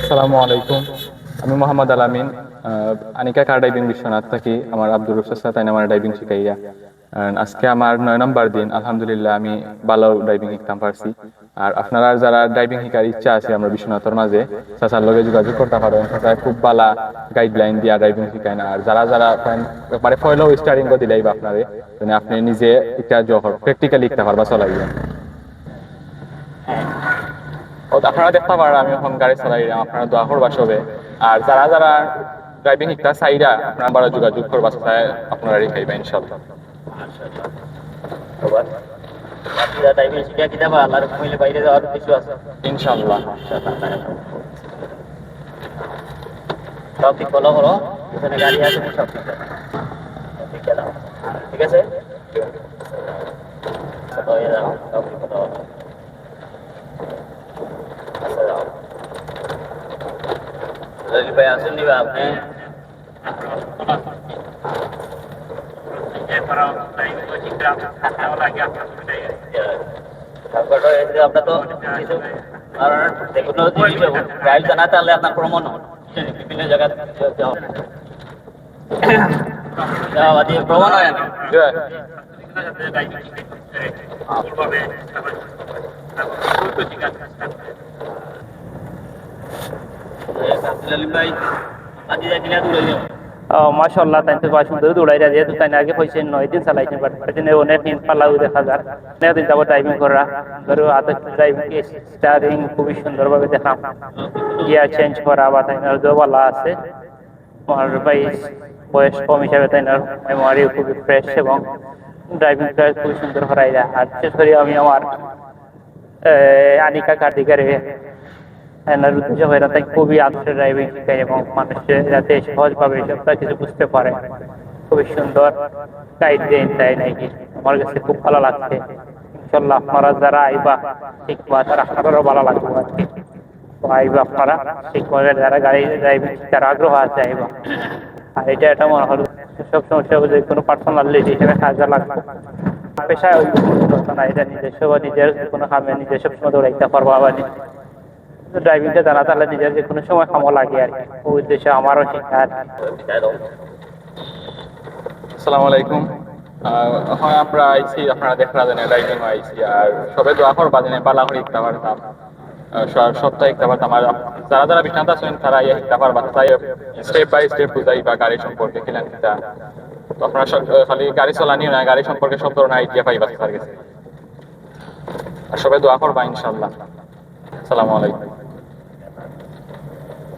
আসসালামু আলাইকুম। আমি মোহাম্মদ আলামিন। আনিকা কার ড্রাইভিং বিশ্বনাথ থাকি। আমার আব্দুর রশিদ সাথে আমার ড্রাইভিং শিখাইয়া। আজকে আমার 9 নম্বর দিন। আলহামদুলিল্লাহ আমি ভালো ড্রাইভিং শিখতাম পারছি। আর আপনারা যারা ড্রাইভিং শিখার ইচ্ছা আছে আমরা বিশ্বনাথের মাঝে চাচার লগে যোগাযোগ করতে পারেন। চাচায় খুব ভালো গাইডলাইন দিয়া ড্রাইভিং শিখায় না। আর যারা যারা একবারে ফয়লো স্টারিং করে দিলেই বা আপনারে মানে আপনি নিজে একটা জহর প্র্যাকটিক্যালি শিখতে পারবা চলাইয়া। ও আপনারা দেখতে পারেন আমি এখন গাড়ি চালাই, আপনারা দোয়া করবা সবে। আর যারা যারা ড্রাইভিং শিখতে চাইরা আপনারা বড় যোগাযোগ করবা, আপনারা রেখাইবা ইনশাআল্লাহ। বাকিরা টাইমে শিখা কিনা বা আল্লাহর কইলে বাইরে যাওয়ার কিছু আছে ইনশাআল্লাহ। সব ঠিক ফলো করো, এখানে গাড়ি আছে সব ঠিক আছে। ঠিক আছে, ঠিক আছে। তো এই দাও সব ঠিক ফলো করো। আচ্ছা দাও রবি ভাই আসুন নিবা আপনি তারপরে আমরা তো কিছু কারণ যেগুলো ড্রাইভ জানা তাহলে আপনার প্রমাণ বিভিন্ন জায়গায় প্রমাণ হয় না ভাই আজি যাইলে দূরে যাও মাশাআল্লাহ তাই তো সুন্দর দৌড়াইরা যেহেতু তাই আগে পয়সা 9 দিন চালাইছেন বাট দিনে অনেক দিন পালাও দেখা যায় অনেক দিন যাবো ড্রাইভিং করা ধরো আদত ড্রাইভিং স্টারিং খুবই সুন্দরভাবে দেখলাম গিয়ার চেঞ্জ করা বা তাই না দোবালা আছে আমার ভাই বয়স কম হিসাবে তাই না মেমোরি খুবই ফ্রেশ এবং ড্রাইভিংটা খুবই সুন্দর করাইরা আর বিশেষ করে আমি আমার আনিকা কার্তিকারে এনার উদ্দেশ্য হয় তাই খুবই আদর্শ ড্রাইভিং শিখায় এবং মানুষের যাতে সহজভাবে সবটা কিছু বুঝতে পারে খুবই সুন্দর গাইড দেন তাই নাকি আমার কাছে খুব ভালো লাগছে। ইনশাল্লাহ আপনারা যারা আইবা শিখবা তারা আপনারও ভালো লাগবে আর কি। তো আইবা আপনারা শিখবা যারা গাড়ি ড্রাইভিং শিখার আগ্রহ আছে আইবা। আর এটা মনে হলো সব সমস্যা যে কোনো পার্সোনালিটি হিসেবে কাজে লাগবে পেশায় ওই না এটা নিজস্ব বা নিজের কোনো কামে নিজে সবসময় দৌড়াইতে পারবো আবার ড্রাইভিংটা জানা তাহলে নিজের যে কোনো সময় কামো লাগে আর কি ওই উদ্দেশ্যে আমারও শিক্ষা। আসসালামু আলাইকুম। এখন আমরা আইছি, আপনারা দেখা জানেন ড্রাইভিং আইছি। আর সবে দোয়া করবা জানেন পালা করে শিখতে পারতাম, সপ্তাহে শিখতে পারতাম। আর যারা যারা বিশ্বনাথ আছেন তারা ইয়ে শিখতে পারবা, তাই স্টেপ বাই স্টেপ বুঝাই বা গাড়ি সম্পর্কে কিনা শিখতা। তো আপনারা খালি গাড়ি চালানিও না, গাড়ি সম্পর্কে সব ধরনের আইডিয়া পাইবা তার কাছে। আর সবাই দোয়া করবা ইনশাআল্লাহ। আসসালামু আলাইকুম।